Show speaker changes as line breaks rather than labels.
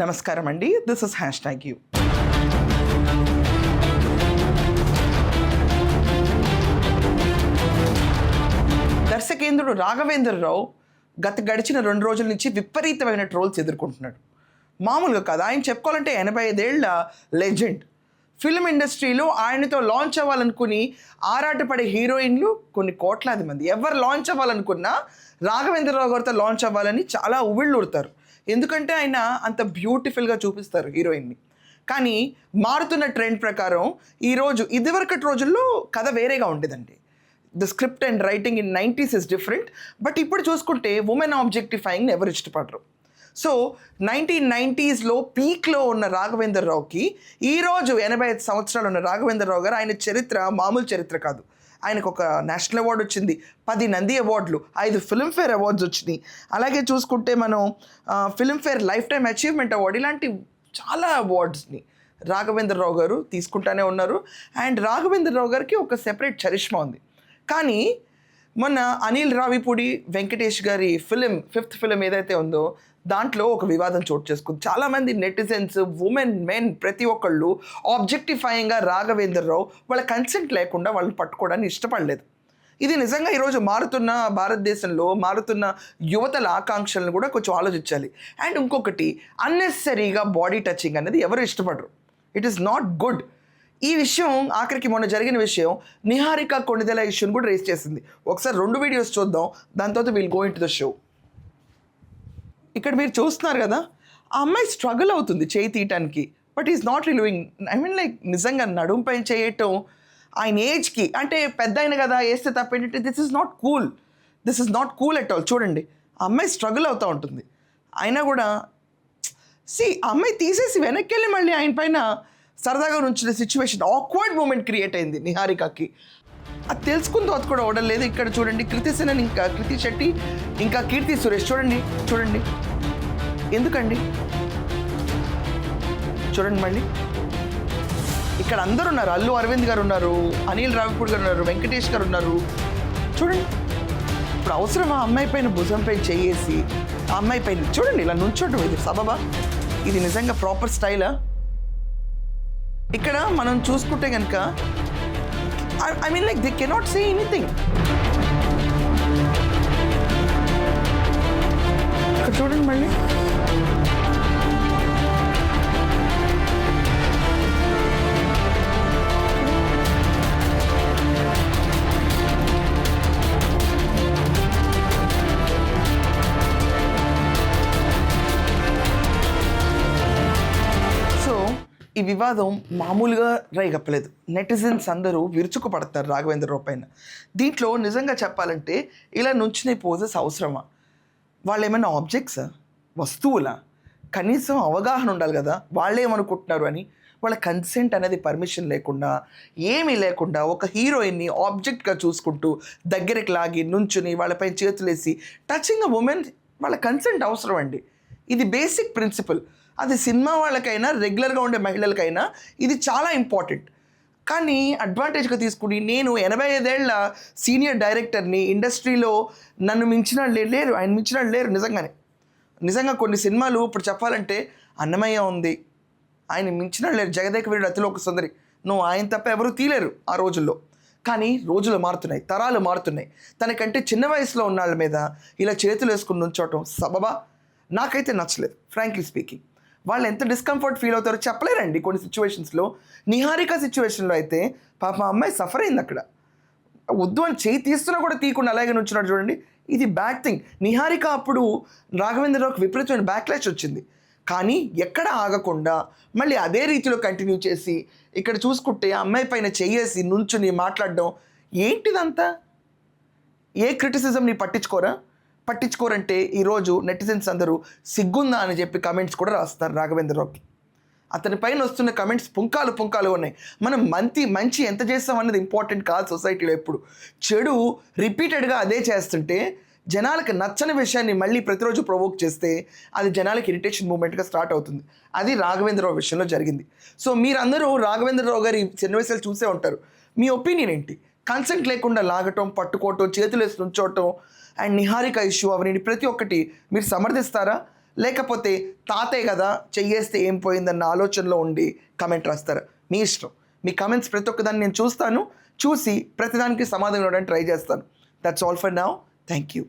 నమస్కారం అండి. This is #you. దర్శకేంద్రుడు Raghavendra Rao గడిచిన 2 రోజుల నుంచి విపరీతమైన ట్రోల్స్ ఎదుర్కొంటున్నాడు. మామూలుగా కాదు, ఆయన చెప్పుకోవాలంటే 85 ఏళ్ల లెజెండ్. ఫిల్మ్ ఇండస్ట్రీలో ఆయనతో లాంచ్ అవ్వాలనుకుని ఆరాటపడే హీరోయిన్లు కొన్ని కోట్లాది మంది. ఎవరు లాంచ్ అవ్వాలనుకున్నా రాఘవేంద్రరావు గారితో లాంచ్ అవ్వాలని చాలా ఉవ్విళ్ళూరుతారు. ఎందుకంటే ఆయన అంత బ్యూటిఫుల్గా చూపిస్తారు హీరోయిన్ని. కానీ మారుతున్న ట్రెండ్ ప్రకారం ఈరోజు ఇదివరకటి రోజుల్లో కథ వేరేగా ఉండేదండి. The script and writing in 90s is different. But ఇప్పుడు చూసుకుంటే ఉమెన్ ఆబ్జెక్టిఫైయింగ్ ఎవరు ఇష్టపడరు. సో 1990sలో పీక్లో ఉన్న రాఘవేంద్రరావుకి ఈరోజు 85 సంవత్సరాలు ఉన్న రాఘవేంద్రరావు గారు, ఆయన చరిత్ర మామూలు చరిత్ర కాదు. ఆయనకు ఒక నేషనల్ అవార్డు వచ్చింది, 10 నంది అవార్డులు, 5 ఫిల్మ్ఫేర్ అవార్డ్స్ వచ్చినాయి. అలాగే చూసుకుంటే మనం Filmfare life time achievement award, ఇలాంటి చాలా అవార్డ్స్ని రాఘవేంద్రరావు గారు తీసుకుంటానే ఉన్నారు. అండ్ రాఘవేంద్రరావు గారికి ఒక సెపరేట్ చరిష్మా ఉంది. కానీ మొన్న అనిల్ రావిపూడి వెంకటేష్ గారి ఫిలిం 5th ఫిలిం ఏదైతే ఉందో దాంట్లో ఒక వివాదం చోటు చేసుకుంది. చాలామంది నెటిజన్స్, ఉమెన్, మెన్ ప్రతి ఒక్కళ్ళు ఆబ్జెక్టిఫైయింగ్గా రాఘవేంద్రరావు వాళ్ళ కన్సెంట్ లేకుండా వాళ్ళని పట్టుకోవడానికి ఇష్టపడలేదు. ఇది నిజంగా ఈరోజు మారుతున్న భారతదేశంలో మారుతున్న యువతల ఆకాంక్షలను కూడా కొంచెం ఆలోచించాలి. అండ్ ఇంకొకటి, అన్నెసరీగా బాడీ టచింగ్ అనేది ఎవరు ఇష్టపడరు. It is not good. ఈ విషయం ఆఖరికి మొన్న జరిగిన విషయం నిహారిక కొణిదెల ఇష్యూని కూడా రేస్ చేసింది. ఒకసారి 2 వీడియోస్ చూద్దాం, దాని తర్వాత we'll go in to the show. ఇక్కడ మీరు చూస్తున్నారు కదా, ఆ అమ్మాయి స్ట్రగుల్ అవుతుంది చేయి తీయటానికి. But is not relieving. Like నిజంగా నడుము పైన చేయటం ఆయన ఏజ్కి, అంటే పెద్ద అయిన కదా వేస్తే తప్పేంటంటే this is not cool. This is not cool at all. చూడండి, ఆ అమ్మాయి స్ట్రగుల్ అవుతూ ఉంటుంది. అయినా కూడా ఆ అమ్మాయి తీసేసి వెనక్కి వెళ్ళి మళ్ళీ ఆయన పైన సరదాగా ఉంచిన సిచ్యువేషన్, ఆక్వర్డ్ మూమెంట్ క్రియేట్ అయింది నిహారికకి. అది తెలుసుకున్న తర్వాత కూడా అవడం లేదు. ఇక్కడ చూడండి, కృతి సెనన్, ఇంకా కృతి శెట్టి, ఇంకా కీర్తి సురేష్, చూడండి ఎందుకండి. చూడండి మళ్ళీ ఇక్కడ అందరు ఉన్నారు. అల్లు అరవింద్ గారు ఉన్నారు, అనిల్ రావిపూడి గారు ఉన్నారు, వెంకటేష్ గారు ఉన్నారు. చూడండి, ఇప్పుడు అవసరం ఆ అమ్మాయి పైన భుజంపై చేయేసి ఆ అమ్మాయి పైన చూడండి ఇలా నుంచోటం, ఇది సబబా? ఇది నిజంగా ప్రాపర్ స్టైలా? ఇక్కడ మనం చూసుకుంటే కనుక like they cannot say anything. ఇక్కడ చూడండి మళ్ళీ ఈ వివాదం మామూలుగా రైగప్పలేదు. నెటిజన్స్ అందరూ విరుచుకుపడతారు రాఘవేంద్రరావు పైన. దీంట్లో నిజంగా చెప్పాలంటే ఇలా నుంచునే పోజెస్ అవసరమా? వాళ్ళు ఏమైనా ఆబ్జెక్ట్సా, వస్తువులా? కనీసం అవగాహన ఉండాలి కదా వాళ్ళు ఏమనుకుంటున్నారు అని. వాళ్ళ కన్సెంట్ అనేది పర్మిషన్ లేకుండా, ఏమీ లేకుండా ఒక హీరోయిన్ని ఆబ్జెక్ట్గా చూసుకుంటూ దగ్గరికి లాగి నుంచుని వాళ్ళపై చేతులేసి టచింగ్ అ ఉమెన్, వాళ్ళ కన్సెంట్ అవసరం అండి. ఇది బేసిక్ ప్రిన్సిపల్. అది సినిమా వాళ్ళకైనా రెగ్యులర్గా ఉండే మహిళలకైనా ఇది చాలా ఇంపార్టెంట్. కానీ అడ్వాంటేజ్గా తీసుకుని నేను 85 ఏళ్ల సీనియర్ డైరెక్టర్ని, ఇండస్ట్రీలో నన్ను మించిన లేరు, ఆయన మించిన లేరు. నిజంగా కొన్ని సినిమాలు ఇప్పుడు చెప్పాలంటే అన్నమయ్య ఉంది, ఆయన మించిన లేరు. జగదేక వీరుడు అతిలోక సుందరి, ఆయన తప్ప ఎవరు తీలేరు ఆ రోజుల్లో. కానీ రోజులు మారుతున్నాయి, తరాలు మారుతున్నాయి. తనకంటే చిన్న వయసులో ఉన్న వాళ్ళ మీద ఇలా చేతులు వేసుకుని నుంచోవటం సబబా? నాకైతే నచ్చలేదు, ఫ్రాంక్లీ స్పీకింగ్. వాళ్ళు ఎంత డిస్కంఫర్ట్ ఫీల్ అవుతారో చెప్పలేరండి కొన్ని సిచ్యువేషన్స్లో. నిహారిక సిచ్యువేషన్లో అయితే పాప అమ్మాయి సఫర్ అయింది. అక్కడ వద్దు అని చేయి తీస్తున్నా కూడా తీయకుండా అలాగే నుంచున్నాడు. చూడండి, ఇది బ్యాడ్ థింగ్. నిహారిక అప్పుడు రాఘవేంద్రరావుకి విపరీతమైన బ్యాక్లాష్ వచ్చింది. కానీ ఎక్కడ ఆగకుండా మళ్ళీ అదే రీతిలో కంటిన్యూ చేసి ఇక్కడ చూసుకుంటే అమ్మాయి పైన చెయ్యేసి నుంచుని మాట్లాడడం ఏంటిదంతా? ఏ క్రిటిసిజంని పట్టించుకోరంటే ఈరోజు నెటిజన్స్ అందరూ సిగ్గుందా అని చెప్పి కమెంట్స్ కూడా రాస్తారు రాఘవేంద్రరావుకి. అతని పైన వస్తున్న కమెంట్స్ పుంకాలు ఉన్నాయి. మనం మంచి ఎంత చేస్తాం అన్నది ఇంపార్టెంట్ కాదు సొసైటీలో. ఎప్పుడు చెడు రిపీటెడ్గా అదే చేస్తుంటే, జనాలకు నచ్చని విషయాన్ని మళ్ళీ ప్రతిరోజు ప్రొవోక్ చేస్తే అది జనాలకి ఇరిటేషన్ మూమెంట్గా స్టార్ట్ అవుతుంది. అది రాఘవేంద్రరావు విషయంలో జరిగింది. సో మీరందరూ రాఘవేంద్రరావు గారి సన్నివేశాలు చూసే ఉంటారు. మీ ఒపీనియన్ ఏంటి? కన్సెంట్ లేకుండా లాగటం, పట్టుకోవటం, చేతులు వేసి నుంచోవటం అండ్ నిహారిక ఇష్యూ అవన్నీ ప్రతి ఒక్కటి మీరు సమర్థిస్తారా? లేకపోతే తాతయ్య కదా చెయ్యేస్తే ఏం పోయిందన్న ఆలోచనలో ఉండి కమెంట్ రాస్తారా? మీ ఇష్టం. మీ కమెంట్స్ ప్రతి ఒక్కదాన్ని నేను చూస్తాను, చూసి ప్రతిదానికి సమాధానం ఇవ్వడానికి ట్రై చేస్తాను. That's all for now. Thank you.